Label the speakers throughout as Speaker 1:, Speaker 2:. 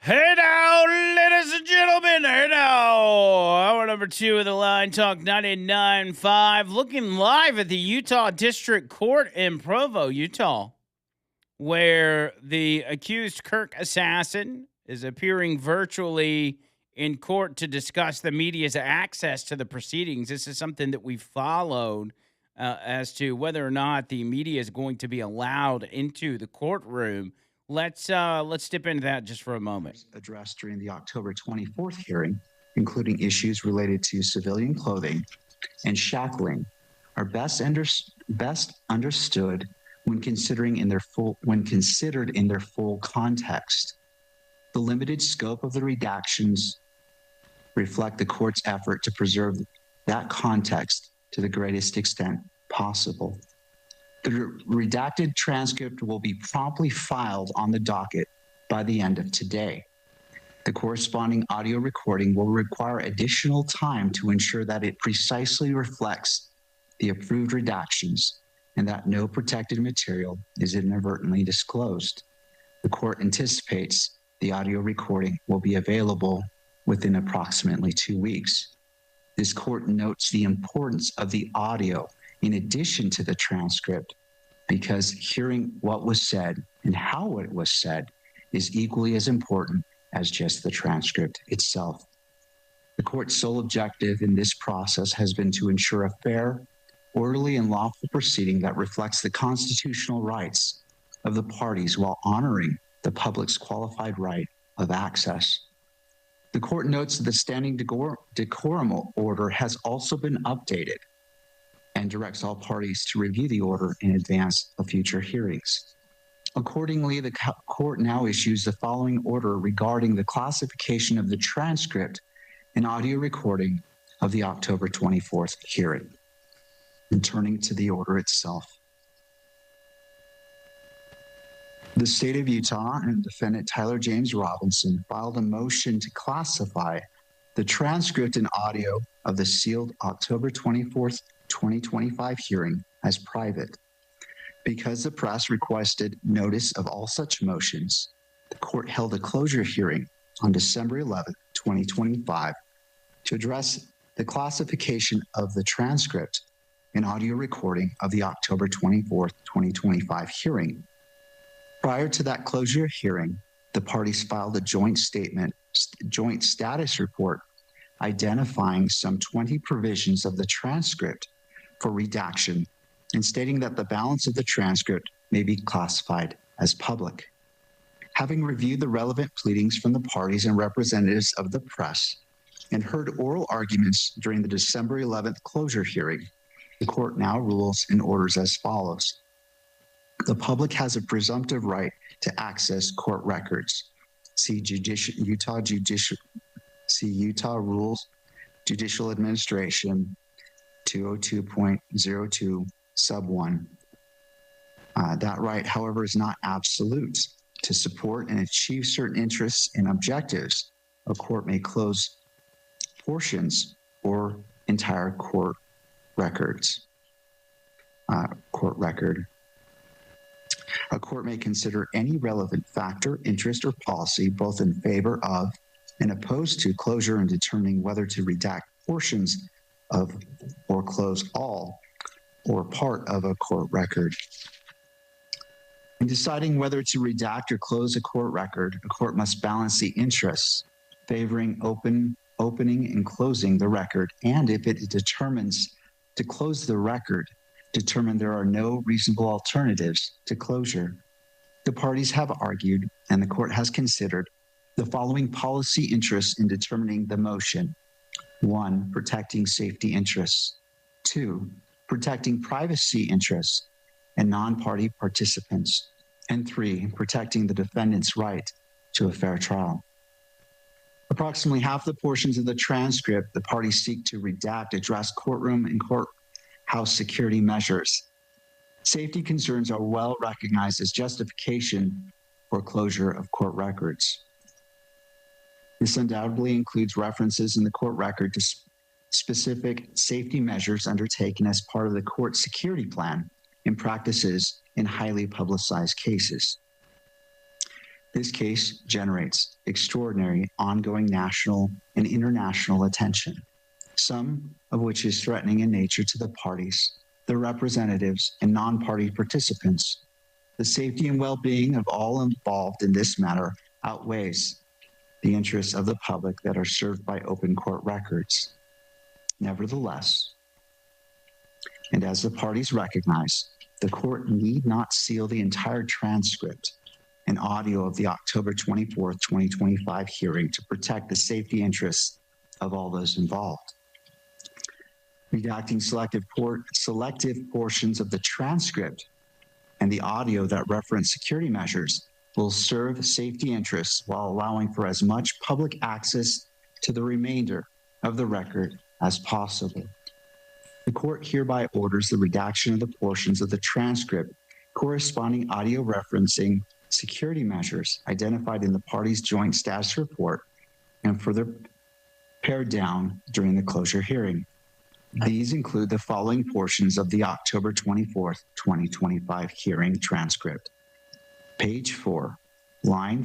Speaker 1: Hey now, ladies and gentlemen. Hey now. Hour number 2 of the Line Talk 99.5. Looking live at the Utah District Court in Provo, Utah, where the accused Kirk assassin is appearing virtually in court to discuss the media's access to the proceedings. This is something that we followed as to whether or not the media is going to be allowed into the courtroom. Let's dip into that just for a moment.
Speaker 2: Addressed during the October 24th hearing, including issues related to civilian clothing and shackling, are best understood when considered in their full context. The limited scope of the redactions reflect the court's effort to preserve that context to the greatest extent possible. The redacted transcript will be promptly filed on the docket by the end of today. The corresponding audio recording will require additional time to ensure that it precisely reflects the approved redactions and that no protected material is inadvertently disclosed. The court anticipates the audio recording will be available within approximately 2 weeks. This court notes the importance of the audio in addition to the transcript, because hearing what was said and how it was said is equally as important as just the transcript itself. The court's sole objective in this process has been to ensure a fair, orderly, and lawful proceeding that reflects the constitutional rights of the parties while honoring the public's qualified right of access. The court notes that the standing decorum order has also been updated and directs all parties to review the order in advance of future hearings. Accordingly, the court now issues the following order regarding the classification of the transcript and audio recording of the October 24th hearing. And turning to the order itself. The state of Utah and defendant Tyler James Robinson filed a motion to classify the transcript and audio of the sealed October 24th 2025 hearing as private. Because the press requested notice of all such motions, the court held a closure hearing on December 11, 2025 to address the classification of the transcript and audio recording of the October 24th, 2025 hearing. Prior to that closure hearing, the parties filed a joint status report identifying some 20 provisions of the transcript for redaction and stating that the balance of the transcript may be classified as public. Having reviewed the relevant pleadings from the parties and representatives of the press and heard oral arguments during the December 11th closure hearing, the court now rules and orders as follows. The public has a presumptive right to access court records. See Utah Rules Judicial Administration 202.02 sub 1. That right, however, is not absolute. To support and achieve certain interests and objectives, a court may close portions or entire court records. Court record. A court may consider any relevant factor, interest, or policy both in favor of and opposed to closure in determining whether to redact portions of or close all or part of a court record. In deciding whether to redact or close a court record, a court must balance the interests favoring opening and closing the record, and if it determines to close the record, determine there are no reasonable alternatives to closure. The parties have argued, and the court has considered, the following policy interests in determining the motion. 1, protecting safety interests. 2, protecting privacy interests and non-party participants. And 3, protecting the defendant's right to a fair trial. Approximately half the portions of the transcript the parties seek to redact address courtroom and courthouse security measures. Safety concerns are well recognized as justification for closure of court records. This undoubtedly includes references in the court record to specific safety measures undertaken as part of the court security plan and practices in highly publicized cases. This case generates extraordinary ongoing national and international attention, some of which is threatening in nature to the parties, their representatives, and non-party participants. The safety and well-being of all involved in this matter outweighs the interests of the public that are served by open court records. Nevertheless, and as the parties recognize, the court need not seal the entire transcript and audio of the October 24th, 2025 hearing to protect the safety interests of all those involved. Redacting selective portions of the transcript and the audio that reference security measures will serve safety interests while allowing for as much public access to the remainder of the record as possible. The court hereby orders the redaction of the portions of the transcript corresponding audio referencing security measures identified in the parties' joint status report and further pared down during the closure hearing. These include the following portions of the October 24th, 2025 hearing transcript. Page 4, line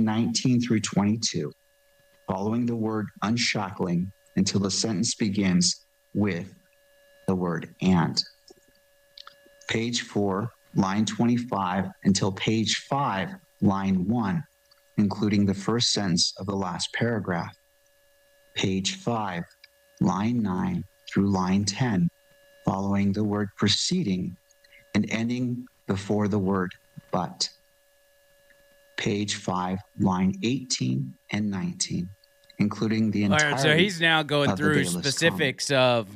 Speaker 2: 19 through 22, following the word unshackling until the sentence begins with the word and. Page 4, line 25 until page 5, line 1, including the first sentence of the last paragraph. Page 5, line 9 through line 10, following the word proceeding and ending before the word but. Page 5, line 18 and 19, including the entire.
Speaker 1: All right, so he's now going through specifics of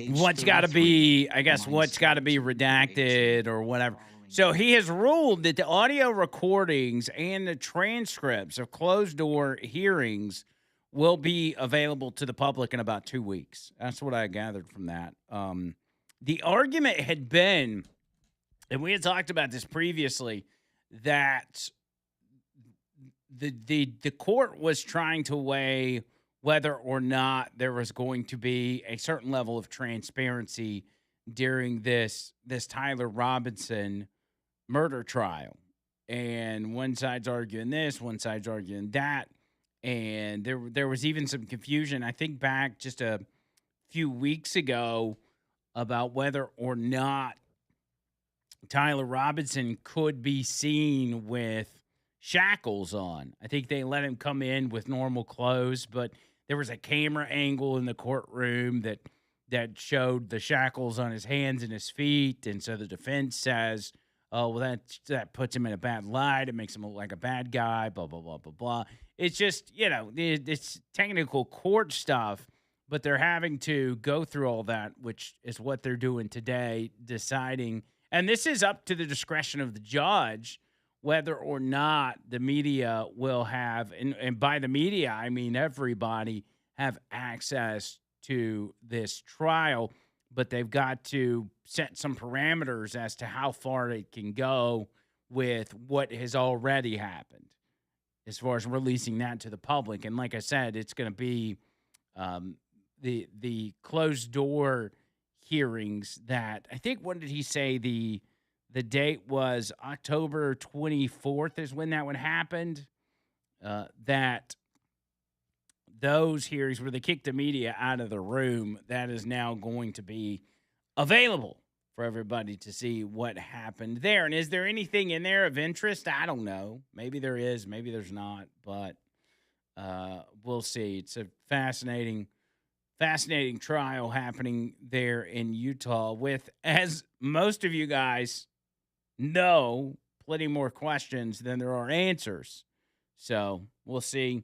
Speaker 1: what's got to be, I guess, what's got to be redacted or whatever. So he has ruled that the audio recordings and the transcripts of closed-door hearings will be available to the public in about 2 weeks. That's what I gathered from that. The argument had been, and we had talked about this previously, that the court was trying to weigh whether or not there was going to be a certain level of transparency during this Tyler Robinson murder trial. And one side's arguing this, one side's arguing that. And there was even some confusion, I think back just a few weeks ago, about whether or not Tyler Robinson could be seen with shackles on. I think they let him come in with normal clothes, but there was a camera angle in the courtroom that showed the shackles on his hands and his feet. And so the defense says, oh, well, that puts him in a bad light. It makes him look like a bad guy, blah, blah, blah, blah, blah. It's just, it's technical court stuff, but they're having to go through all that, which is what they're doing today, deciding. And this is up to the discretion of the judge, whether or not the media will have, and by the media, I mean everybody, have access to this trial, but they've got to set some parameters as to how far it can go with what has already happened as far as releasing that to the public. And like I said, it's going to be the closed door hearings that, I think, what did he say? The date was October 24th is when that one happened. That those hearings where they kicked the media out of the room, that is now going to be available for everybody to see what happened there. And is there anything in there of interest? I don't know. Maybe there is, maybe there's not, but we'll see. It's a fascinating trial happening there in Utah with, as most of you guys know, plenty more questions than there are answers. So we'll see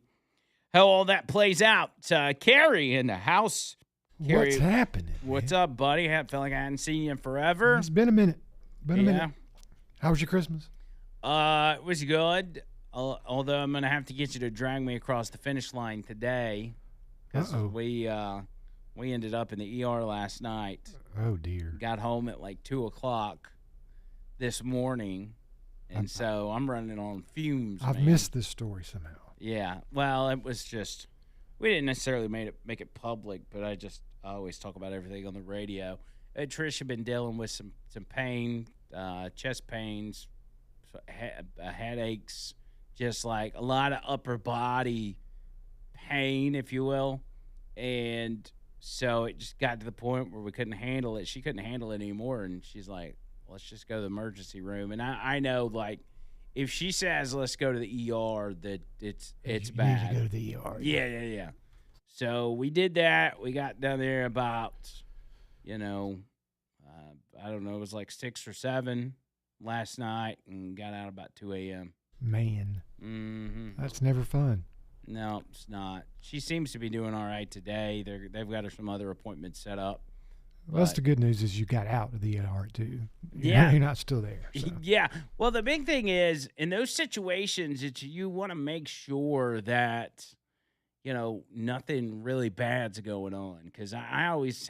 Speaker 1: how all that plays out. Carrie in the house. Carrie,
Speaker 3: what's happening?
Speaker 1: What's up, buddy? I feel like I hadn't seen you in forever.
Speaker 3: It's been a minute. How was your Christmas?
Speaker 1: It was good. Although I'm gonna have to get you to drag me across the finish line today, because we ended up in the ER last night.
Speaker 3: Oh dear.
Speaker 1: Got home at like 2:00 this morning, and so I'm running on fumes.
Speaker 3: I've missed this story somehow.
Speaker 1: Yeah. Well, it was just, we didn't necessarily make it public, but I always talk about everything on the radio. Trish had been dealing with some pain, chest pains headaches, just like a lot of upper body pain, if you will. And so it just got to the point where we couldn't handle it. She couldn't handle it anymore. And she's like, let's just go to the emergency room. And I know, like, if she says let's go to the ER, that it's
Speaker 3: You
Speaker 1: bad.
Speaker 3: need to go to the ER.
Speaker 1: Yeah. So we did that. We got down there about, I don't know, it was like 6 or 7 last night, and got out about 2 a.m.
Speaker 3: Man,
Speaker 1: Mm-hmm.
Speaker 3: that's never fun.
Speaker 1: No, it's not. She seems to be doing all right today. They've got her some other appointments set up.
Speaker 3: Well, that's
Speaker 1: But-
Speaker 3: the good news is you got out of the ER too.
Speaker 1: Yeah.
Speaker 3: You're not still there. So.
Speaker 1: Yeah. Well, the big thing is in those situations, it's you want to make sure that nothing really bad's going on, because I always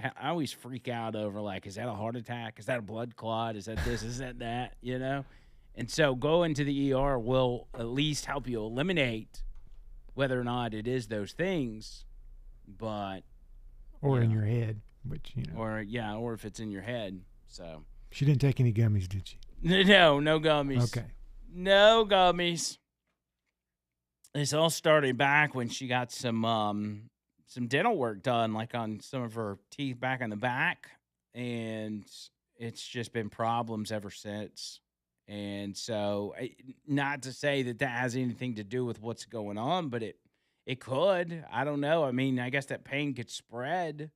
Speaker 1: freak out over, like, is that a heart attack? Is that a blood clot? Is that this? Is that that? And so going to the ER will at least help you eliminate whether or not it is those things, but
Speaker 3: Or in
Speaker 1: Yeah.
Speaker 3: your head, which,
Speaker 1: or if it's in your head. So
Speaker 3: She didn't take any gummies, did she?
Speaker 1: no gummies.
Speaker 3: Okay.
Speaker 1: No gummies. This all started back when she got some dental work done, like on some of her teeth back in the back, and it's just been problems ever since. And so, not to say that has anything to do with what's going on, but it could. I don't know. I mean, I guess that pain could spread,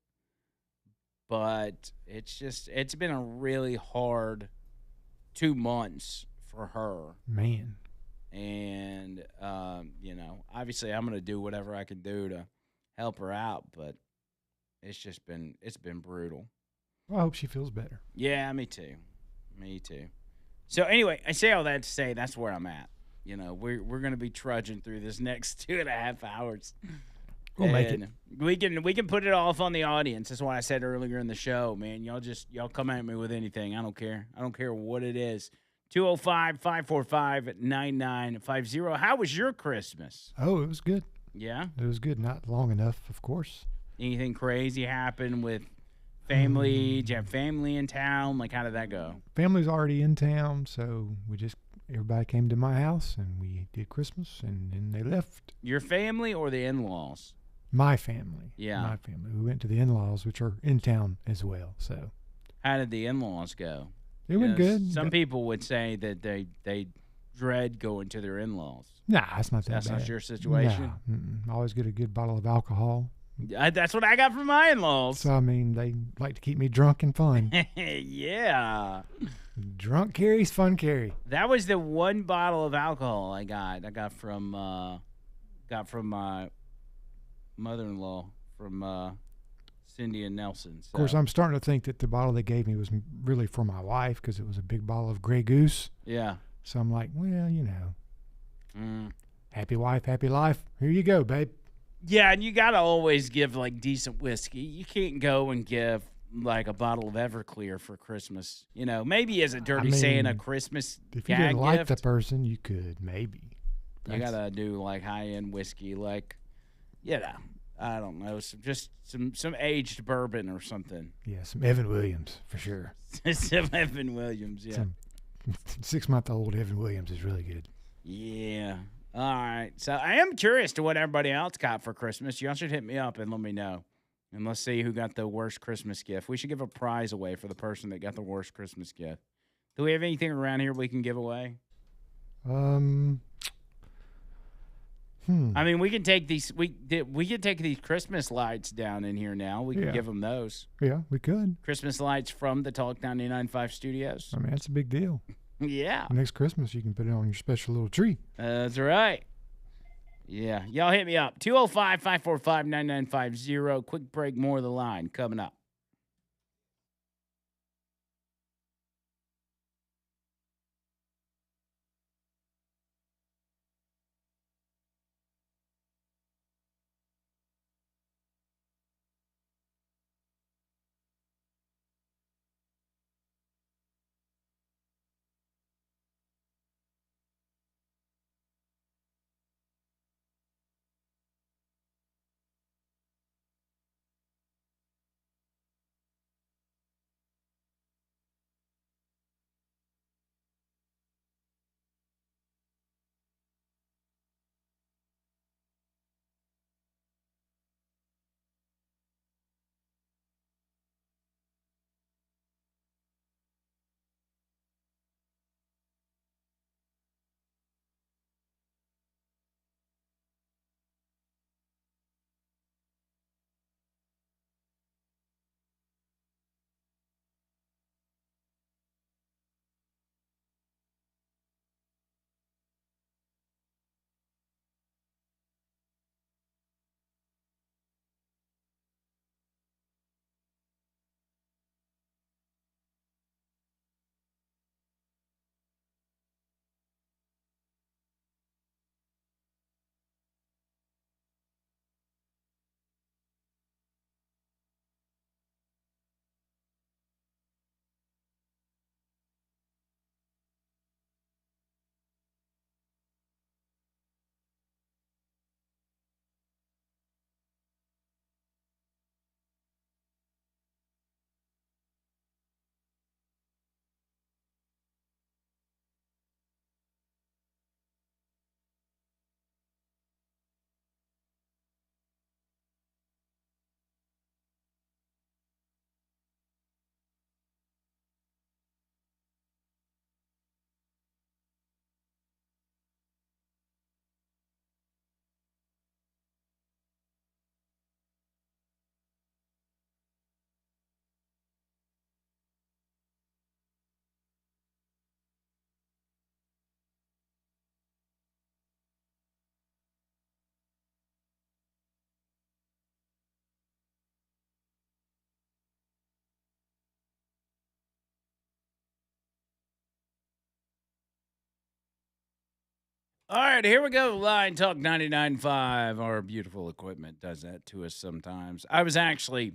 Speaker 1: but it's been a really hard 2 months for her.
Speaker 3: Man.
Speaker 1: And obviously I'm gonna do whatever I can do to help her out, but it's been brutal.
Speaker 3: Well, I hope she feels better.
Speaker 1: Yeah, me too. So anyway, I say all that to say that's where I'm at. We're gonna be trudging through this next 2.5 hours.
Speaker 3: We'll make it.
Speaker 1: And we can put it off on the audience. That's why I said earlier in the show, man. Y'all come at me with anything. I don't care. I don't care what it is. 205-545-9950. How was your Christmas?
Speaker 3: Oh, it was good.
Speaker 1: Yeah?
Speaker 3: It was good. Not long enough, of course.
Speaker 1: Anything crazy happen with family? Did you have family in town? Like, how did that go?
Speaker 3: Family's already in town, so everybody came to my house and we did Christmas and then they left.
Speaker 1: Your family or the in-laws?
Speaker 3: My family.
Speaker 1: Yeah.
Speaker 3: My family. We went to the in-laws, which are in town as well. So
Speaker 1: How did the in-laws go?
Speaker 3: it went good.
Speaker 1: Some people would say that they dread going to their in-laws.
Speaker 3: Nah, it's not that
Speaker 1: That's
Speaker 3: bad.
Speaker 1: not your situation?
Speaker 3: Nah, mm-mm. Always get a good bottle of alcohol.
Speaker 1: That's what I got from my in-laws.
Speaker 3: So, I mean, they like to keep me drunk and fun.
Speaker 1: Yeah.
Speaker 3: Drunk carries, fun carry.
Speaker 1: That was the one bottle of alcohol I got. I got from my mother-in-law, from Cindy and Nelson. So.
Speaker 3: Of course, I'm starting to think that the bottle they gave me was really for my wife because it was a big bottle of Grey Goose.
Speaker 1: Yeah.
Speaker 3: So I'm like, well,
Speaker 1: Mm.
Speaker 3: happy wife, happy life. Here you go, babe.
Speaker 1: Yeah, and you gotta always give like decent whiskey. You can't go and give like a bottle of Everclear for Christmas. Maybe as a dirty Santa
Speaker 3: mean,
Speaker 1: Christmas
Speaker 3: If you
Speaker 1: gag
Speaker 3: didn't like the
Speaker 1: gift.
Speaker 3: person, you could maybe.
Speaker 1: You gotta do like high-end whiskey, like I don't know, some aged bourbon or something.
Speaker 3: Yeah, some Evan Williams for sure.
Speaker 1: Some Evan Williams, yeah.
Speaker 3: Some 6-month-old Evan Williams is really good.
Speaker 1: Yeah. All right. So I am curious to what everybody else got for Christmas. Y'all should hit me up and let me know. And let's see who got the worst Christmas gift. We should give a prize away for the person that got the worst Christmas gift. Do we have anything around here we can give away?
Speaker 3: I
Speaker 1: I mean, we can take these. We can take these Christmas lights down in here now. We can
Speaker 3: Yeah.
Speaker 1: give them those
Speaker 3: Yeah, we could.
Speaker 1: Christmas lights from the Talk 99.5 studios.
Speaker 3: I mean, that's a big deal.
Speaker 1: Yeah,
Speaker 3: Next Christmas, you can put it on your special little tree.
Speaker 1: that's right. Yeah, y'all hit me up 205-545-9950. Quick break, more of the line coming up. All right, here we go. Line Talk 99.5. Our beautiful equipment does that to us sometimes. I was actually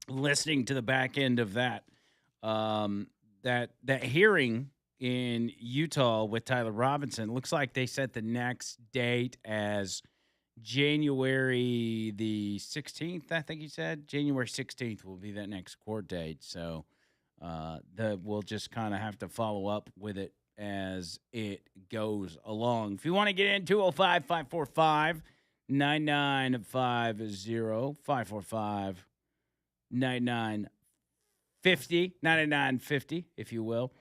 Speaker 1: listening to the back end of that that hearing in Utah with Tyler Robinson. Looks like they set the next date as January the 16th, I think he said. January 16th will be that next court date. So we'll just kind of have to follow up with it as it goes along. If you want to get in, 205 545 9950, 545 9950, if you will.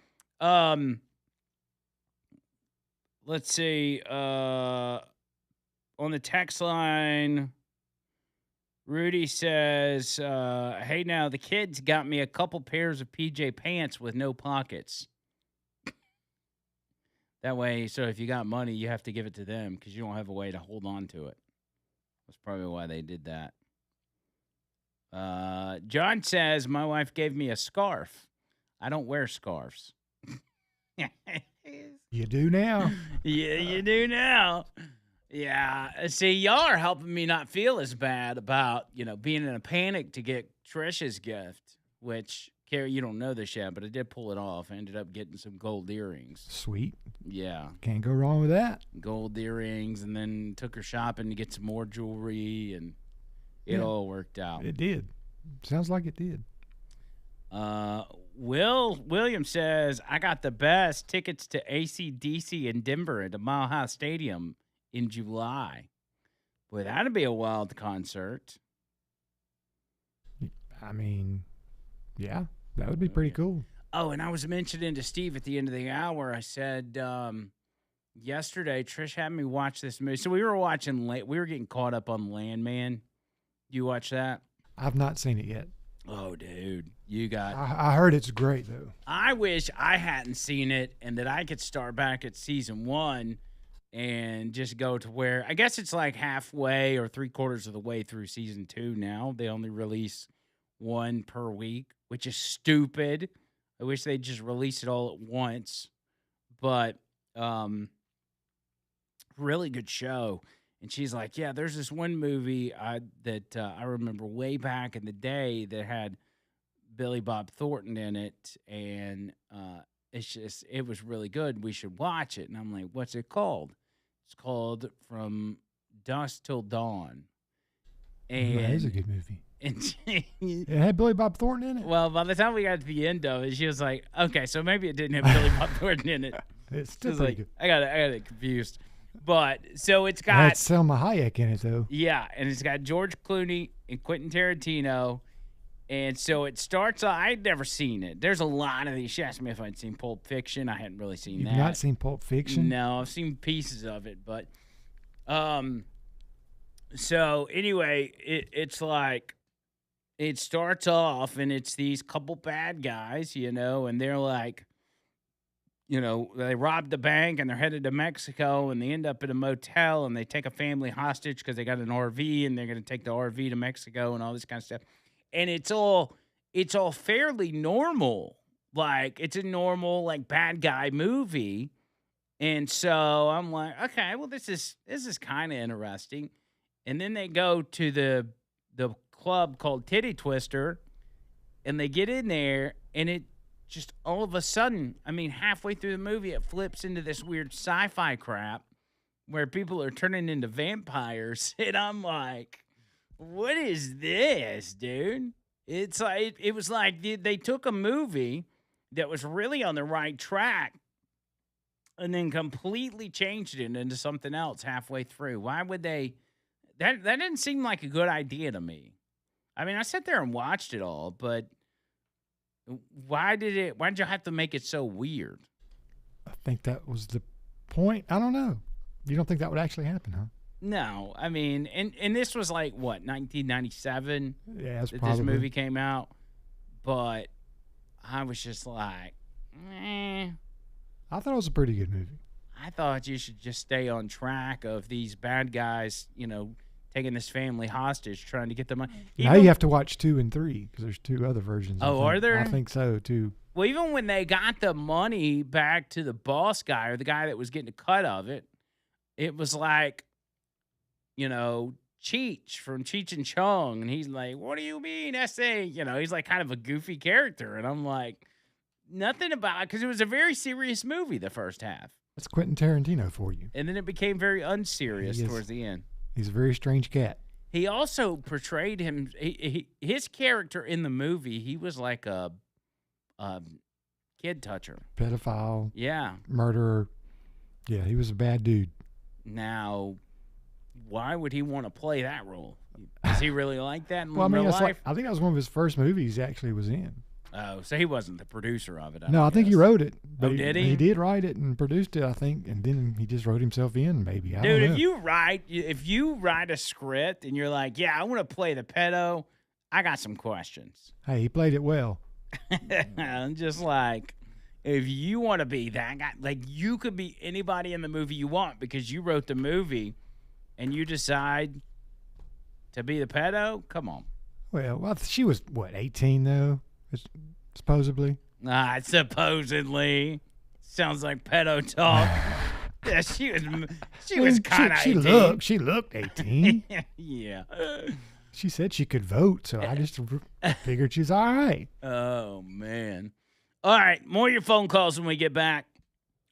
Speaker 1: Let's see. On the text line, Rudy says, hey, now the kids got me a couple pairs of PJ pants with no pockets. That way, so if you got money, you have to give it to them because you don't have a way to hold on to it. That's probably why they did that. John says, my wife gave me a scarf. I don't wear scarves.
Speaker 3: You do now.
Speaker 1: Yeah, you do now. Yeah. See, y'all are helping me not feel as bad about, being in a panic to get Trisha's gift, which, Carrie, you don't know this yet, but I did pull it off. I ended up getting some gold earrings.
Speaker 3: Sweet.
Speaker 1: Yeah.
Speaker 3: Can't go wrong with that.
Speaker 1: Gold earrings, and then took her shopping to get some more jewelry, and it all worked out.
Speaker 3: It did. Sounds like it did.
Speaker 1: William says, I got the best tickets to AC/DC in Denver at the Mile High Stadium in July. Boy, that'd be a wild concert.
Speaker 3: I mean, yeah, that would be pretty cool.
Speaker 1: Oh, and I was mentioning to Steve at the end of the hour, I said yesterday, Trish had me watch this movie. So we were getting caught up on Landman. You watch that?
Speaker 3: I've not seen it yet.
Speaker 1: Oh, dude, you got...
Speaker 3: I heard it's great, though.
Speaker 1: I wish I hadn't seen it and that I could start back at season 1 and just go to where... I guess it's like halfway or 3/4 of the way through season 2 now. They only release one per week, which is stupid. I wish they'd just release it all at once. But really good show. And she's like, yeah, there's this one movie that I remember way back in the day that had Billy Bob Thornton in it. And it was really good. We should watch it. And I'm like, what's it called? It's called From Dusk Till Dawn. And
Speaker 3: that is a good movie.
Speaker 1: And
Speaker 3: it had Billy Bob Thornton in it?
Speaker 1: Well, by the time we got to the end of it, she was like, okay, so maybe it didn't have Billy Bob Thornton in it.
Speaker 3: It's still
Speaker 1: pretty good. I got it confused. But so it's got...
Speaker 3: It had Selma Hayek in it, though.
Speaker 1: Yeah, and it's got George Clooney and Quentin Tarantino. And so it starts... I'd never seen it. There's a lot of these. She asked me if I'd seen Pulp Fiction. I hadn't really seen that.
Speaker 3: You've not seen Pulp Fiction?
Speaker 1: No, I've seen pieces of it. But so anyway, it's like... It starts off, and it's these couple bad guys, and they're like... they robbed the bank and they're headed to Mexico and they end up at a motel and they take a family hostage because they got an RV and they're going to take the RV to Mexico and all this kind of stuff. And it's all fairly normal. Like, it's a normal, like, bad guy movie. And so I'm like, okay, well, this is kind of interesting. And then they go to the club called Titty Twister and they get in there and it just all of a sudden, I mean, halfway through the movie, it flips into this weird sci-fi crap where people are turning into vampires. And I'm like, what is this, dude? It's like, it was like they took a movie that was really on the right track and then completely changed it into something else halfway through. Why would they? That didn't seem like a good idea to me. I mean, I sat there and watched it all, but why did you have to make it so weird?
Speaker 3: I think that was the point. I don't know. You don't think that would actually happen, huh?
Speaker 1: No. I mean, and this was like, what, 1997?
Speaker 3: Yeah, that's
Speaker 1: that
Speaker 3: probably.
Speaker 1: This movie came out. But I was just like,
Speaker 3: I thought it was a pretty good movie.
Speaker 1: I thought you should just stay on track of these bad guys, taking this family hostage, trying to get the money.
Speaker 3: Now you have to watch 2 and 3 because there's 2 other versions.
Speaker 1: Oh, are there?
Speaker 3: I think so, too.
Speaker 1: Well, even when they got the money back to the boss guy or the guy that was getting a cut of it, it was like, Cheech from Cheech and Chong. And he's like, what do you mean, essay? He's like kind of a goofy character. And I'm like, nothing about it, because it was a very serious movie, the first half.
Speaker 3: That's Quentin Tarantino for you.
Speaker 1: And then it became very unserious towards the end.
Speaker 3: He's a very strange cat.
Speaker 1: He also portrayed his character in the movie. He was like a kid toucher.
Speaker 3: Pedophile.
Speaker 1: Yeah.
Speaker 3: Murderer. Yeah, he was a bad dude.
Speaker 1: Now, why would he want to play that role? Does he really like that in real life?
Speaker 3: I think that was one of his first movies he actually was in.
Speaker 1: Oh, so he wasn't the producer of it.
Speaker 3: I think he wrote it. But
Speaker 1: did he?
Speaker 3: He did write it and produced it, I think, and then he just wrote himself in, maybe. I don't know.
Speaker 1: if you write a script and you're like, yeah, I want to play the pedo, I got some questions.
Speaker 3: Hey, he played it well.
Speaker 1: I'm just like, if you want to be that guy, like you could be anybody in the movie you want because you wrote the movie and you decide to be the pedo. Come on.
Speaker 3: Well, she was, 18 though? Supposedly.
Speaker 1: Supposedly. Sounds like pedo talk. Yeah, she was kind of 18.
Speaker 3: She looked 18.
Speaker 1: Yeah.
Speaker 3: She said she could vote, so I just figured she's all right.
Speaker 1: Oh, man. All right, more of your phone calls when we get back.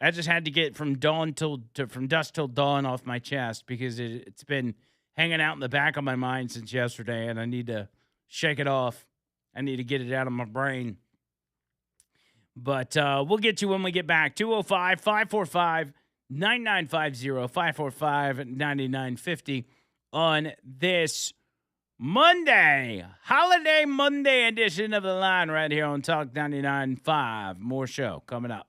Speaker 1: I just had to get from dusk till dawn off my chest because it's been hanging out in the back of my mind since yesterday, and I need to shake it off. I need to get it out of my brain. But we'll get you when we get back. 205-545-9950, 545-9950 on this Monday, holiday Monday edition of The Line right here on Talk 99.5. More show coming up.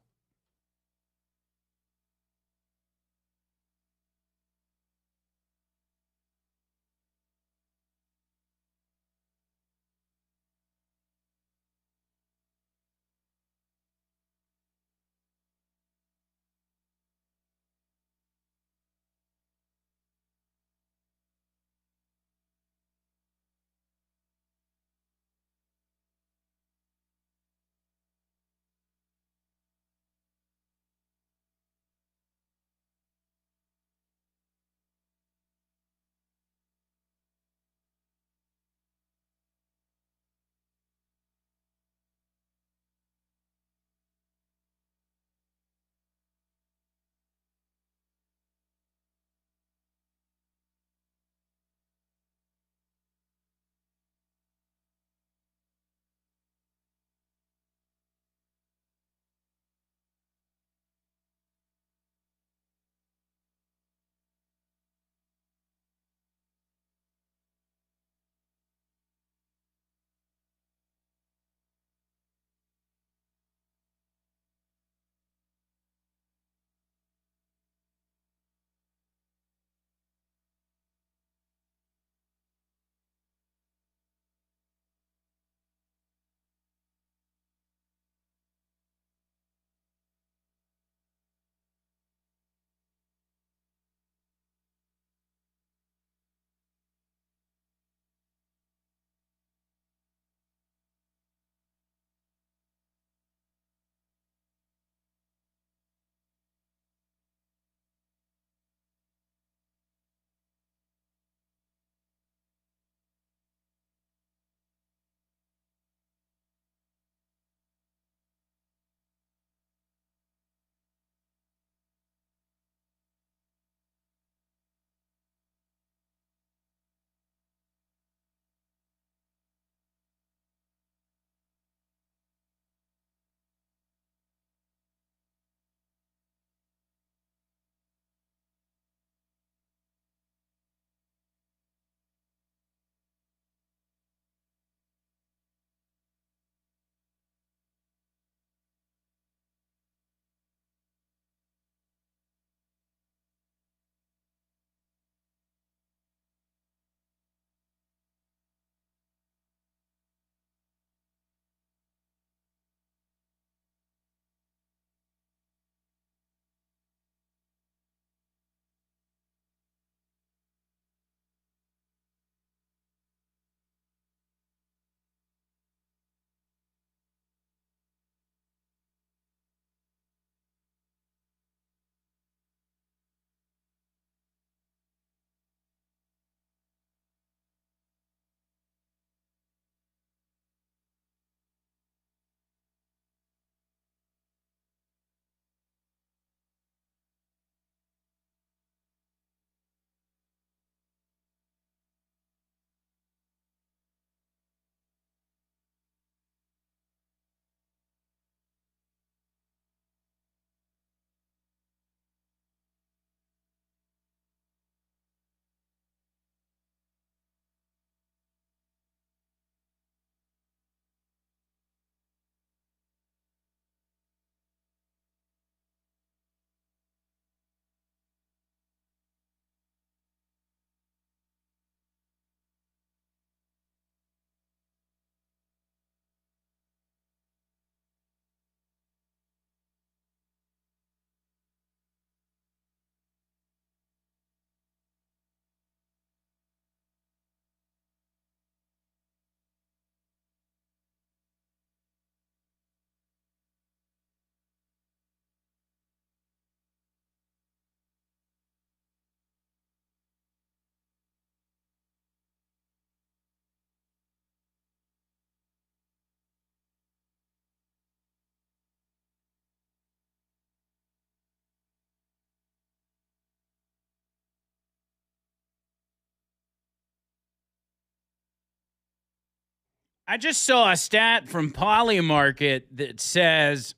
Speaker 1: I just saw a stat from Polymarket that says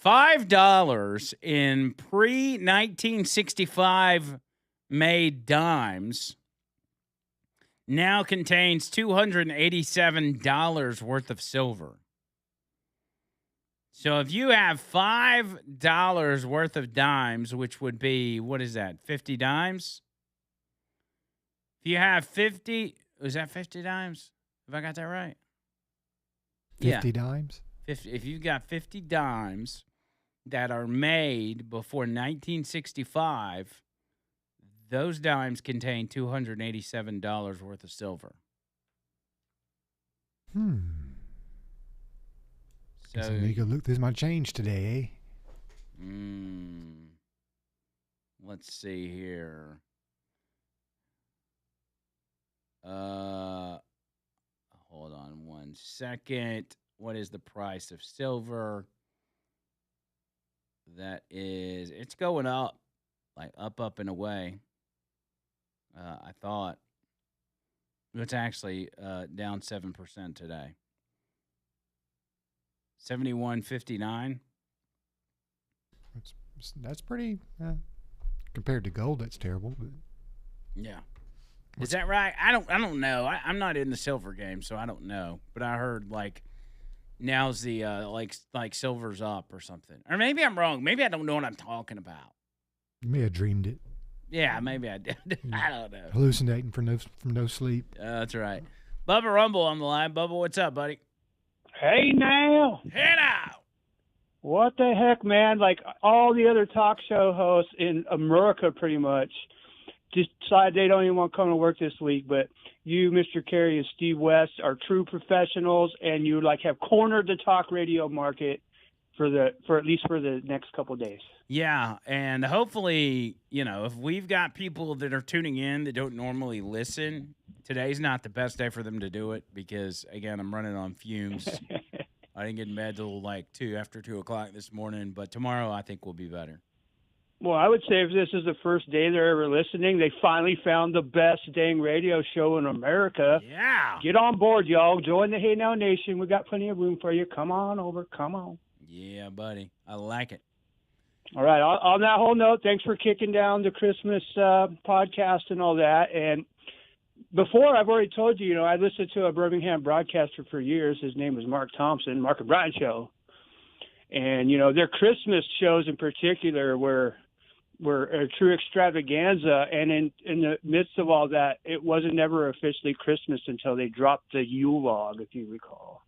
Speaker 1: $5 in pre-1965 made dimes now contains $287 worth of silver. So if you have $5 worth of dimes, which would be, what is that, 50 dimes? If you have 50, was that 50 dimes? Have I got that right?
Speaker 3: 50 dimes?
Speaker 1: 50, if you've got 50 dimes that are made before 1965, those dimes contain $287 worth of silver.
Speaker 3: So I need to look through my change today, eh?
Speaker 1: Let's see here. Hold on 1 second. What is the price of silver? That is, it's going up, like up and away. I thought it's actually down 7% today. 71.59.
Speaker 3: That's pretty compared to gold. That's terrible. But
Speaker 1: yeah. Is that right? I don't know. I'm not in the silver game, so I don't know. But I heard like now's the like silver's up or something. Or maybe I'm wrong. Maybe I don't know what I'm talking about.
Speaker 3: You may have dreamed it.
Speaker 1: Yeah, maybe I did. I don't know.
Speaker 3: Hallucinating from no sleep.
Speaker 1: That's right. Bubba Rumble on the line. Bubba, what's up, buddy?
Speaker 4: Hey now.
Speaker 1: Hey now.
Speaker 4: What the heck, man? Like all the other talk show hosts in America pretty much decide they don't even want to come to work this week, but you, Mr. Carey, and Steve West are true professionals, and you like have cornered the talk radio market for at least for the next couple of days.
Speaker 1: Yeah, and hopefully, if we've got people that are tuning in that don't normally listen, today's not the best day for them to do it because, again, I'm running on fumes. I didn't get in bed till like after 2 o'clock this morning, but tomorrow I think will be better.
Speaker 4: Well, I would say if this is the first day they're ever listening, they finally found the best dang radio show in America.
Speaker 1: Yeah.
Speaker 4: Get on board, y'all. Join the Hey Now Nation. We got plenty of room for you. Come on over. Come on.
Speaker 1: Yeah, buddy. I like it.
Speaker 4: All right. On that whole note, thanks for kicking down the Christmas podcast and all that. And before, I've already told you, I listened to a Birmingham broadcaster for years. His name was Mark Thompson, Mark and Brian Show. And, their Christmas shows in particular were a true extravaganza. And in the midst of all that, it wasn't never officially Christmas until they dropped the Yule log, if you recall.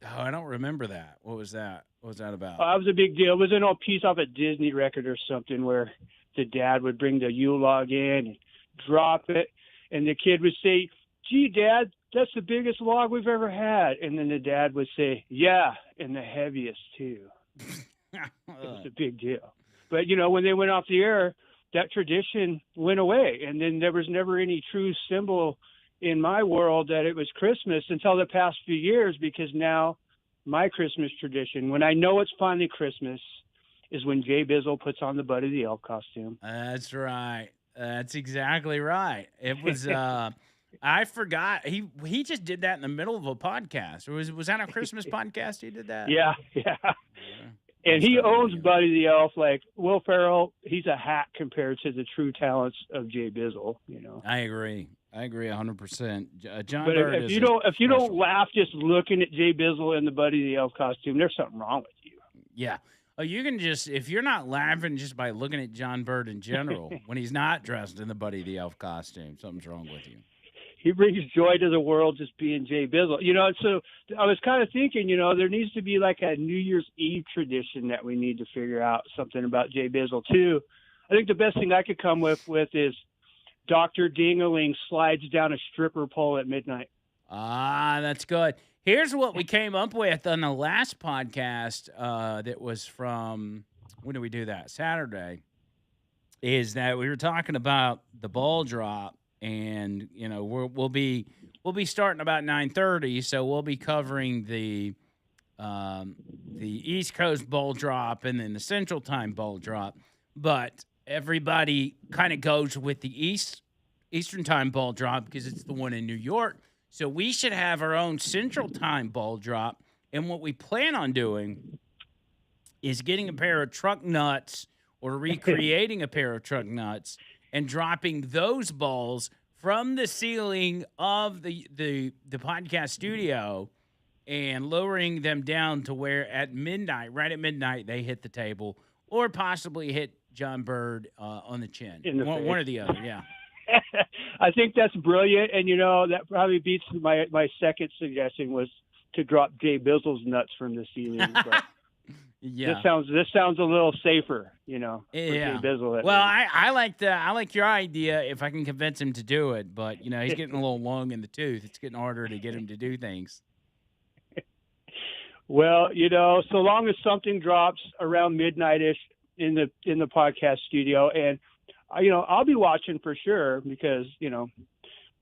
Speaker 1: Oh, I don't remember that. What was that? What was that about?
Speaker 4: It was a big deal. It was an old piece off a Disney record or something where the dad would bring the Yule log in and drop it. And the kid would say, "Gee, Dad, that's the biggest log we've ever had." And then the dad would say, "Yeah, and the heaviest too." It was a big deal. But, when they went off the air, that tradition went away. And then there was never any true symbol in my world that it was Christmas until the past few years, because now my Christmas tradition, when I know it's finally Christmas, is when Jay Bizzle puts on the Buddy the Elf costume.
Speaker 1: That's right. That's exactly right. It was I forgot. He just did that in the middle of a podcast. Or was that a Christmas podcast he did that?
Speaker 4: Yeah. And he owns Buddy the Elf. Like Will Ferrell, he's a hack compared to the true talents of Jay Bizzle,
Speaker 1: I agree 100%. John
Speaker 4: but
Speaker 1: Bird
Speaker 4: if you don't laugh just looking at Jay Bizzle in the Buddy the Elf costume, there's something wrong with you.
Speaker 1: Yeah. Oh, you can just, if you're not laughing just by looking at John Bird in general, when he's not dressed in the Buddy the Elf costume, something's wrong with you.
Speaker 4: He brings joy to the world just being Jay Bizzle. So I was kind of thinking, there needs to be like a New Year's Eve tradition that we need to figure out something about Jay Bizzle too. I think the best thing I could come with is Dr. Dingaling slides down a stripper pole at midnight.
Speaker 1: Ah, that's good. Here's what we came up with on the last podcast that was from, when did we do that? Saturday, is that we were talking about the ball drop, and, we'll be starting about 9:30, so we'll be covering the East Coast ball drop and then the Central Time ball drop, but everybody kind of goes with the Eastern Time ball drop because it's the one in New York. So we should have our own Central Time ball drop. And what we plan on doing is getting a pair of truck nuts or recreating a pair of truck nuts and dropping those balls from the ceiling of the podcast studio and lowering them down to where at midnight, right at midnight, they hit the table or possibly hit John Bird on the chin. One or the other, yeah.
Speaker 4: I think that's brilliant, and that probably beats my second suggestion was to drop Jay Bizzle's nuts from the ceiling. But
Speaker 1: yeah,
Speaker 4: this sounds a little safer, for
Speaker 1: yeah.
Speaker 4: Jay Bizzle.
Speaker 1: Well, I like your idea if I can convince him to do it, but he's getting a little long in the tooth. It's getting harder to get him to do things.
Speaker 4: Well, so long as something drops around midnight-ish in the podcast studio, and I'll be watching for sure because,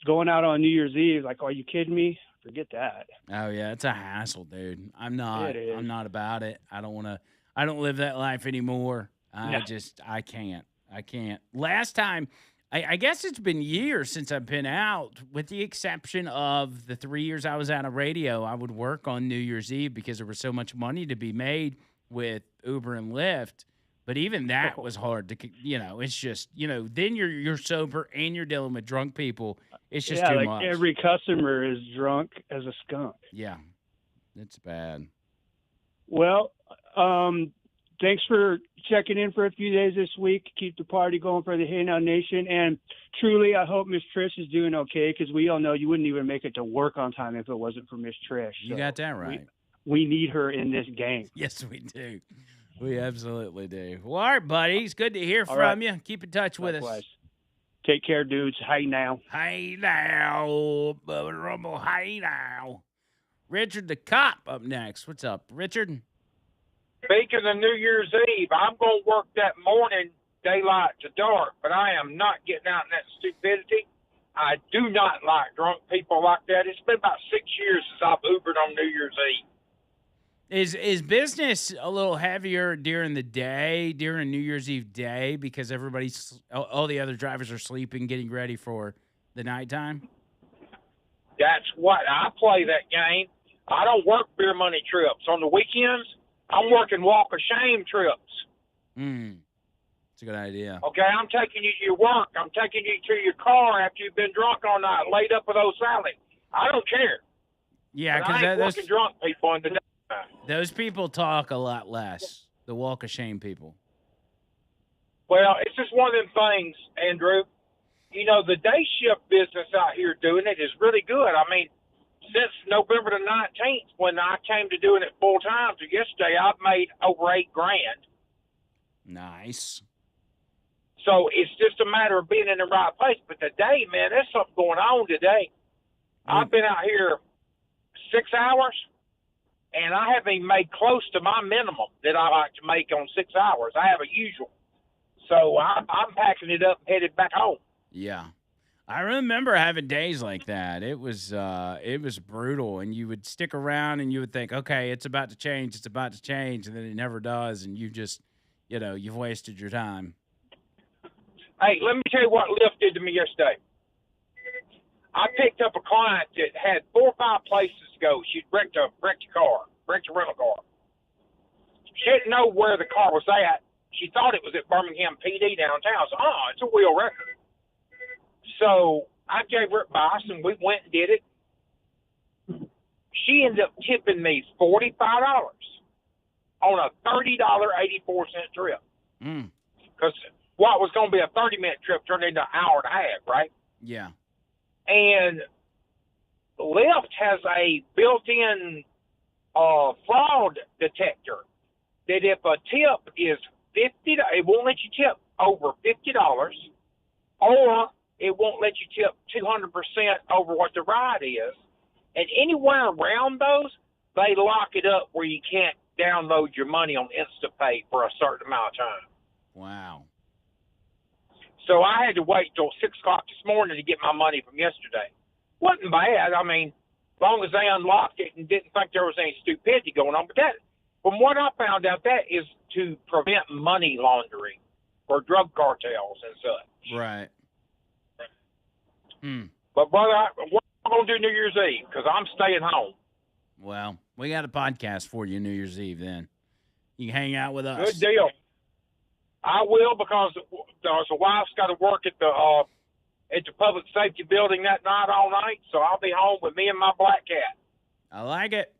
Speaker 4: going out on New Year's Eve, like, are you kidding me? Forget that.
Speaker 1: Oh yeah, it's a hassle, dude. I'm not about it. I don't live that life anymore. I can't. Last time, I guess it's been years since I've been out, with the exception of the 3 years I was out of radio. I would work on New Year's Eve because there was so much money to be made with Uber and Lyft. But even that was hard to, it's just, then you're sober and you're dealing with drunk people. It's just too much.
Speaker 4: Every customer is drunk as a skunk.
Speaker 1: Yeah, it's bad.
Speaker 4: Well, thanks for checking in for a few days this week. Keep the party going for the Hey Now Nation. And truly, I hope Miss Trish is doing okay, because we all know you wouldn't even make it to work on time if it wasn't for Miss Trish.
Speaker 1: You got that right.
Speaker 4: We need her in this game.
Speaker 1: Yes, we do. We absolutely do. Well, all right, buddy. It's good to hear from you. Keep in touch with us.
Speaker 4: Take care, dudes. Hey now.
Speaker 1: Hey now. Bubba Rumble. Hey now. Richard the Cop up next. What's up, Richard?
Speaker 5: Speaking of New Year's Eve, I'm going to work that morning, daylight to dark, but I am not getting out in that stupidity. I do not like drunk people like that. It's been about 6 years since I've Ubered on New Year's Eve.
Speaker 1: Is business a little heavier during the day, during New Year's Eve day, because all the other drivers are sleeping, getting ready for the nighttime?
Speaker 5: That's what I play that game. I don't work beer money trips. On the weekends, I'm working walk of shame trips.
Speaker 1: It's a good idea.
Speaker 5: Okay, I'm taking you to your work. I'm taking you to your car after you've been drunk all night, laid up with old Sally. I don't care.
Speaker 1: Yeah,
Speaker 5: because working drunk people in the day.
Speaker 1: Those people talk a lot less. The walk of shame people.
Speaker 5: Well, it's just one of them things, Andrew. The day shift business out here doing it is really good. I mean, since November the 19th, when I came to doing it full time to yesterday, I've made over $8,000.
Speaker 1: Nice.
Speaker 5: So it's just a matter of being in the right place. But today, man, there's something going on today. I've been out here 6 hours. And I haven't even made close to my minimum that I like to make on 6 hours. I have a usual. So I'm packing it up and headed back home.
Speaker 1: Yeah. I remember having days like that. It was brutal, and you would stick around and you would think, okay, it's about to change, and then it never does, and you just, you've wasted your time.
Speaker 5: Hey, let me tell you what Lyft did to me yesterday. I picked up a client that had 4 or 5 places to go. She'd wrecked a rental car. She didn't know where the car was at. She thought it was at Birmingham PD downtown. So, it's a wheel wrecker. So I gave her advice, and we went and did it. She ended up tipping me $45 on a $30.84 trip. Because what was going to be a 30-minute trip turned into an hour and a half, right?
Speaker 1: Yeah. And
Speaker 5: Lyft has a built-in fraud detector that if a tip is $50, it won't let you tip over $50, or it won't let you tip 200% over what the ride is. And anywhere around those, they lock it up where you can't download your money on InstaPay for a certain amount of time.
Speaker 1: Wow.
Speaker 5: So I had to wait till 6 o'clock this morning to get my money from yesterday. Wasn't bad. I mean, as long as they unlocked it and didn't think there was any stupidity going on. But that, from what I found out, that is to prevent money laundering for drug cartels and such.
Speaker 1: Right.
Speaker 5: But, brother, we're going going to do New Year's Eve? Because I'm staying home.
Speaker 1: Well, we got a podcast for you New Year's Eve then. You can hang out with us.
Speaker 5: Good deal. I will, because the wife's got to work at the public safety building that night all night, so I'll be home with me and my black cat.
Speaker 1: I like it.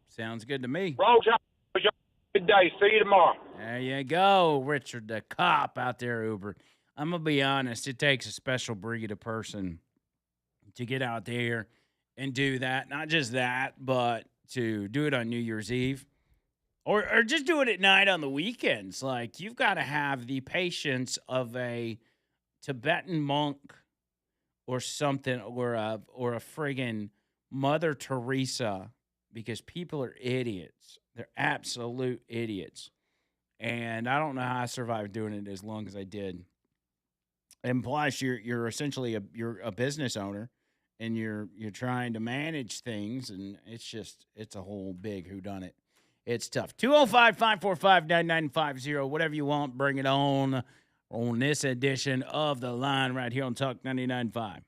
Speaker 1: Sounds good to me.
Speaker 5: Rose, good day. See you tomorrow.
Speaker 1: There you go, Richard, the cop out there, Uber. I'm going to be honest, it takes a special breed of person to get out there and do that. Not just that, but to do it on New Year's Eve. Or just do it at night on the weekends. Like, you've got to have the patience of a Tibetan monk or something, or a friggin' Mother Teresa, because people are idiots. They're absolute idiots. And I don't know how I survived doing it as long as I did. And plus, you're essentially a business owner, and you're trying to manage things, and it's a whole big whodunit. It's tough. 205-545-9950. Whatever you want, bring it on this edition of The Line right here on Talk 99.5.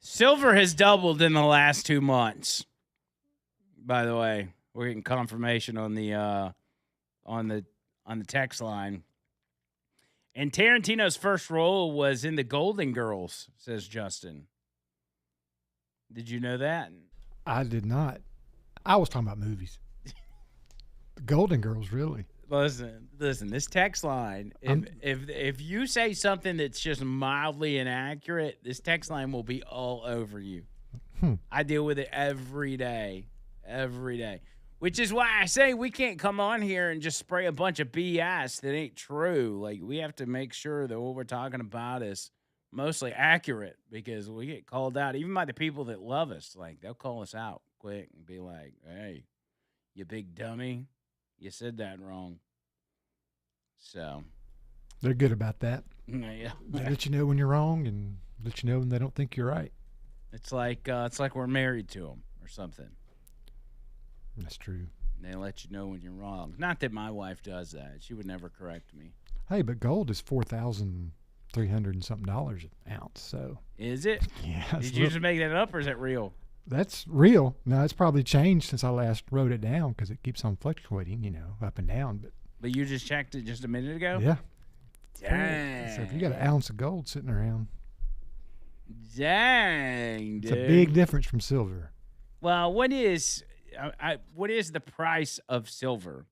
Speaker 1: Silver has doubled in the last 2 months. By the way, we're getting confirmation on the text line. And Tarantino's first role was in The Golden Girls, says Justin. Did you know that?
Speaker 3: I did not. I was talking about movies. The Golden Girls, really.
Speaker 1: Listen. This text line. If you say something that's just mildly inaccurate, this text line will be all over you. I deal with it every day, Which is why I say we can't come on here and just spray a bunch of BS that ain't true. Like, we have to make sure that what we're talking about is mostly accurate, because we get called out even by the people that love us. Like, they'll call us out quick and be like, "Hey, you big dummy, you said that wrong." So
Speaker 3: They're good about that.
Speaker 1: yeah,
Speaker 3: They let you know when you're wrong and let you know when they don't think you're right.
Speaker 1: it's like we're married to them or something.
Speaker 3: That's true.
Speaker 1: They let you know when you're wrong. Not that my wife does that; she would never correct me.
Speaker 3: Hey, but gold is $4,300 and something an ounce. So
Speaker 1: Is it?
Speaker 3: yeah,
Speaker 1: Did you just make that up, or is that real?
Speaker 3: that's real. Now it's probably changed since I last wrote it down because it keeps on fluctuating, up and down.
Speaker 1: But you just checked it just a minute ago?
Speaker 3: But yeah,
Speaker 1: Dang.
Speaker 3: so if you got an ounce of gold sitting around,
Speaker 1: Dang, dude.
Speaker 3: it's a big difference from silver.
Speaker 1: Well, what is the price of silver?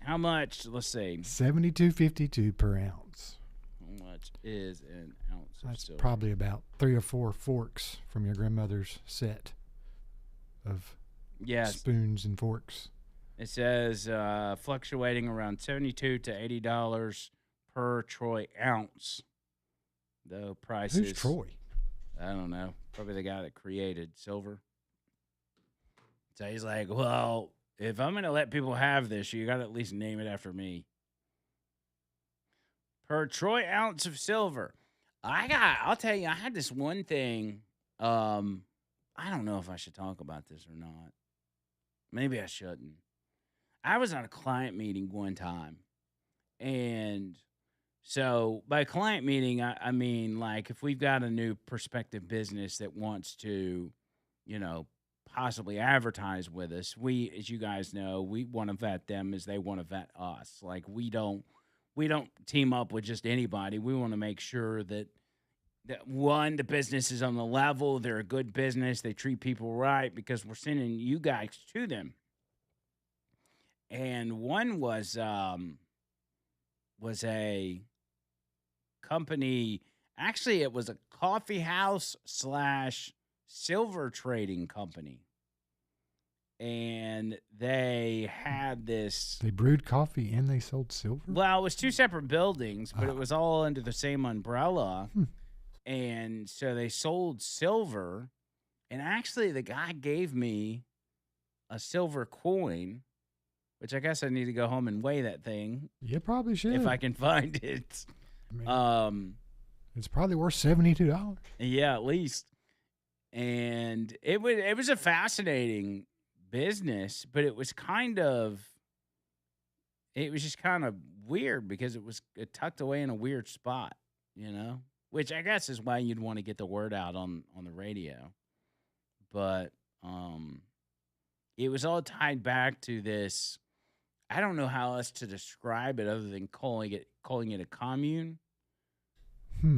Speaker 1: How much? Let's see.
Speaker 3: $72.52 per ounce.
Speaker 1: How much is an ounce of
Speaker 3: That's
Speaker 1: silver?
Speaker 3: probably about 3 or 4 forks from your grandmother's set of
Speaker 1: Yes.
Speaker 3: spoons and forks.
Speaker 1: It says fluctuating around $72 to $80 per troy ounce. The price
Speaker 3: Who's
Speaker 1: is
Speaker 3: Troy?
Speaker 1: I don't know. Probably the guy that created silver. So he's like, "Well, if I'm gonna let people have this, you gotta at least name it after me." Per troy ounce of silver. I'll tell you, I had this one thing. I don't know if I should talk about this or not. Maybe I shouldn't. I was on a client meeting one time, and so by client meeting, I mean, like, if we've got a new prospective business that wants to, possibly advertise with us, we, as you guys know, we want to vet them as they want to vet us. Like, we don't team up with just anybody. We want to make sure that one, the business is on the level, they're a good business, they treat people right, because we're sending you guys to them. And one was a company. Actually, it was a coffee house / silver trading company. And they had this.
Speaker 3: They brewed coffee and they sold silver?
Speaker 1: Well, it was 2 separate buildings, but it was all under the same umbrella.
Speaker 3: Hmm.
Speaker 1: And so they sold silver. And actually, the guy gave me a silver coin, which I guess I need to go home and weigh that thing
Speaker 3: You probably should.
Speaker 1: if I can find it.
Speaker 3: I mean, it's probably worth $72.
Speaker 1: Yeah, at least. And it was a fascinating business, but it was just kind of weird because it was tucked away in a weird spot, which I guess is why you'd want to get the word out on the radio. But it was all tied back to this. I don't know how else to describe it other than calling it a commune,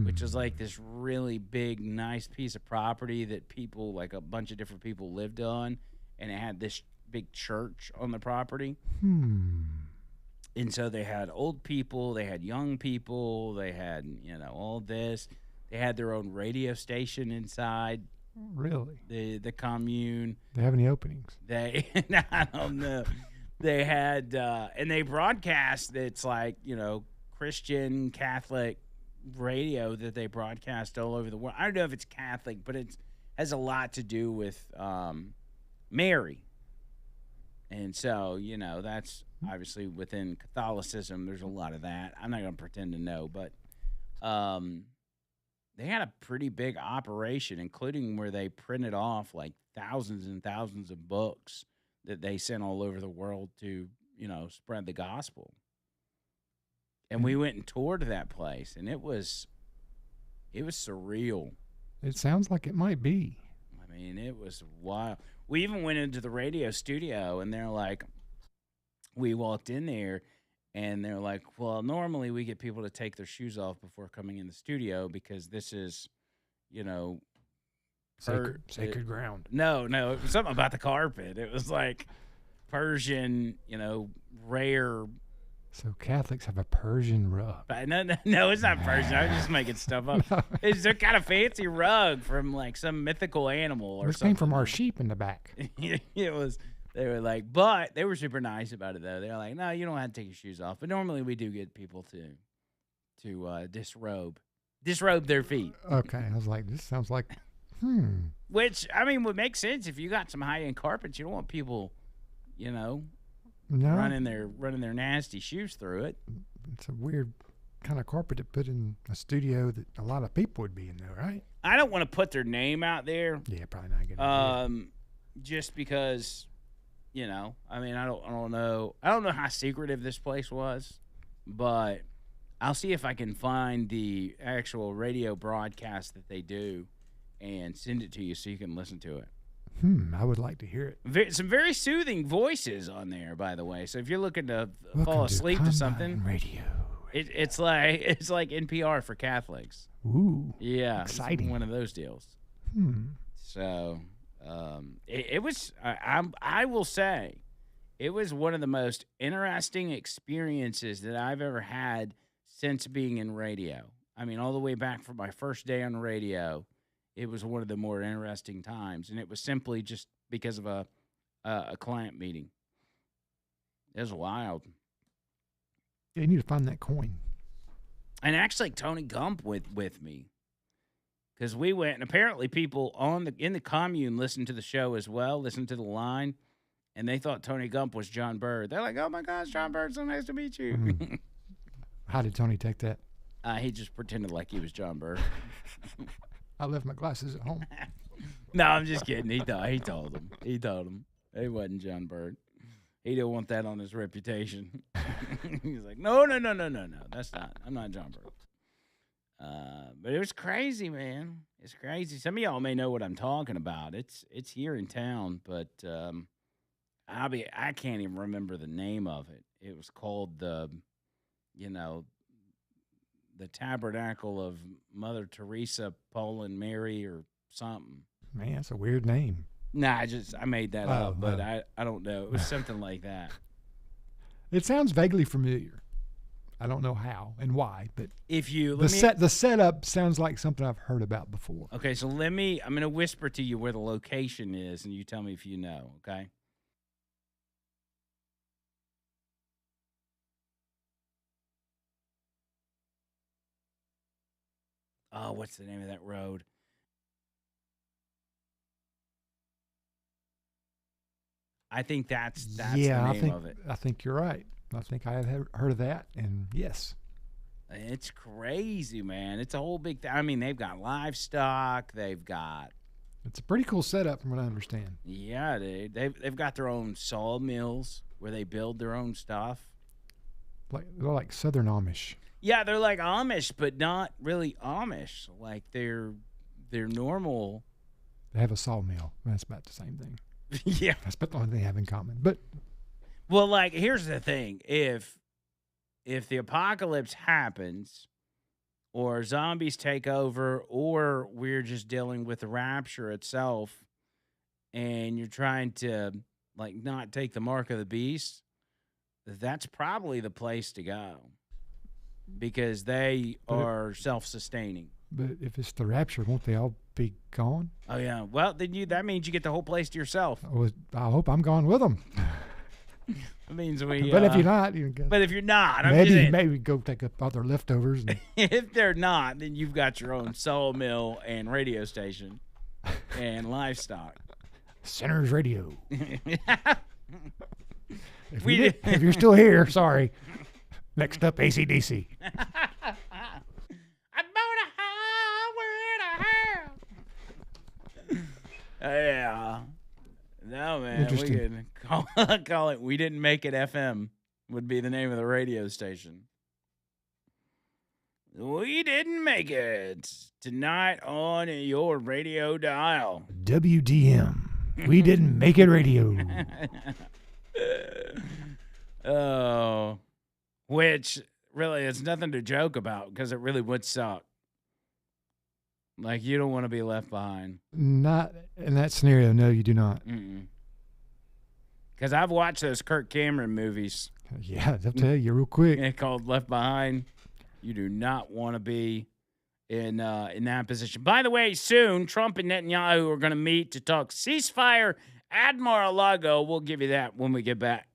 Speaker 1: which is like this really big, nice piece of property that people, like a bunch of different people, lived on, and it had this big church on the property. And so they had old people, they had young people, they had all this. They had their own radio station inside.
Speaker 3: Really?
Speaker 1: The commune.
Speaker 3: They have any openings?
Speaker 1: I don't know. They had, and they broadcast, it's like, Christian, Catholic radio that they broadcast all over the world. I don't know if it's Catholic, but it has a lot to do with Mary. And so, that's obviously within Catholicism. There's a lot of that. I'm not going to pretend to know, but they had a pretty big operation, including where they printed off like thousands and thousands of books that they sent all over the world to, spread the gospel. And we went and toured that place, and it was surreal.
Speaker 3: It sounds like it might be.
Speaker 1: I mean, it was wild. We even went into the radio studio, and they're like, we walked in there, and they're like, well, normally we get people to take their shoes off before coming in the studio because this is,
Speaker 3: Sacred ground.
Speaker 1: No, it was something about the carpet. It was like, Persian, rare.
Speaker 3: So Catholics have a Persian rug.
Speaker 1: But no, it's not Persian. I was just making stuff up.
Speaker 3: No.
Speaker 1: It's a kind of fancy rug from like some mythical animal or
Speaker 3: This
Speaker 1: something.
Speaker 3: came from our sheep in the back.
Speaker 1: It was. They were like, but they were super nice about it though. They were like, no, you don't have to take your shoes off. But normally we do get people to disrobe their feet.
Speaker 3: Okay, I was like, this sounds like,
Speaker 1: Which I mean would make sense if you got some high end carpets. You don't want people,
Speaker 3: no,
Speaker 1: running their nasty shoes through it.
Speaker 3: it's a weird kind of carpet to put in a studio that a lot of people would be in, though, right?
Speaker 1: I don't want to put their name out there,
Speaker 3: Yeah, probably not a good idea.
Speaker 1: just because, I mean, I don't know how secretive this place was, but I'll see if I can find the actual radio broadcast that they do and send it to you so you can listen to it.
Speaker 3: I would like to hear it.
Speaker 1: Some very soothing voices on there, by the way. So if you're looking to fall
Speaker 3: Welcome
Speaker 1: asleep to
Speaker 3: Combine
Speaker 1: something,
Speaker 3: Radio.
Speaker 1: it's like NPR for Catholics.
Speaker 3: Ooh,
Speaker 1: Yeah, it's
Speaker 3: exciting.
Speaker 1: one of those deals. So it was. I will say, it was one of the most interesting experiences that I've ever had since being in radio. I mean, all the way back from my first day on radio, it was one of the more interesting times, and it was simply just because of a client meeting. It was wild.
Speaker 3: Yeah, you need to find that coin.
Speaker 1: And actually, Tony Gump with me, because we went, and apparently people in the commune listened to the show as well, listened to the line, and they thought Tony Gump was John Bird. They're like, "Oh my gosh, John Bird, so nice to meet you."
Speaker 3: How did Tony take that?
Speaker 1: He just pretended like he was John Bird.
Speaker 3: I left my glasses at home.
Speaker 1: No, I'm just kidding. He told him. He told him he wasn't John Bird. He didn't want that on his reputation. He's like, no. That's not. I'm not John Bird. But it was crazy, man. It's crazy. Some of y'all may know what I'm talking about. It's here in town, but I can't even remember the name of it. It was called the Tabernacle of Mother Teresa, Poland Mary, or something.
Speaker 3: Man, that's a weird name.
Speaker 1: Nah, I made that up, but
Speaker 3: oh.
Speaker 1: I don't know. It was something like that.
Speaker 3: It sounds vaguely familiar. I don't know how and why, but
Speaker 1: If you
Speaker 3: the setup sounds like something I've heard about before.
Speaker 1: Okay, so I'm going to whisper to you where the location is, and you tell me if you know, okay? Oh, what's the name of that road? I think that's
Speaker 3: yeah,
Speaker 1: the name of it.
Speaker 3: I think you're right. I think I have heard of that, and yes.
Speaker 1: It's crazy, man. It's a whole big thing. I mean, they've got livestock. They've got...
Speaker 3: It's a pretty cool setup from what I understand.
Speaker 1: Yeah, they've got their own sawmills where they build their own stuff.
Speaker 3: They're like Southern Amish.
Speaker 1: Yeah, they're like Amish, but not really Amish. Like they're normal.
Speaker 3: They have a sawmill. That's about the same thing.
Speaker 1: Yeah.
Speaker 3: That's about the only thing they have in common. But
Speaker 1: Well, like here's the thing: if the apocalypse happens, or zombies take over, or we're just dealing with the rapture itself, and you're trying to like not take the mark of the beast, that's probably the place to go. Because they are self-sustaining.
Speaker 3: But if it's the rapture, won't they all be gone?
Speaker 1: Oh yeah. Well, then that means you get the whole place to yourself.
Speaker 3: I hope I'm gone with them.
Speaker 1: That means we.
Speaker 3: But if you're not,
Speaker 1: But if you're not, I'm just saying,
Speaker 3: maybe go take up other leftovers. And
Speaker 1: if they're not, then you've got your own sawmill and radio station and livestock.
Speaker 3: Sinners Radio.
Speaker 1: We
Speaker 3: if you're still here, sorry. Next up, AC/DC.
Speaker 1: I'm on a highway to hell. Yeah. No, man. We
Speaker 3: Interesting.
Speaker 1: could call it We Didn't Make It FM would be the name of the radio station. We didn't make it tonight on your radio dial.
Speaker 3: WDM. We didn't make it radio.
Speaker 1: Oh. Which really is nothing to joke about because it really would suck. Like, you don't want to be left behind.
Speaker 3: Not in that scenario. No, you do not.
Speaker 1: Mm-mm. Because I've watched those Kirk Cameron movies.
Speaker 3: Yeah, they'll tell you real quick.
Speaker 1: Called Left Behind. You do not want to be in that position. By the way, soon Trump and Netanyahu are going to meet to talk ceasefire at Mar-a-Lago. We'll give you that when we get back.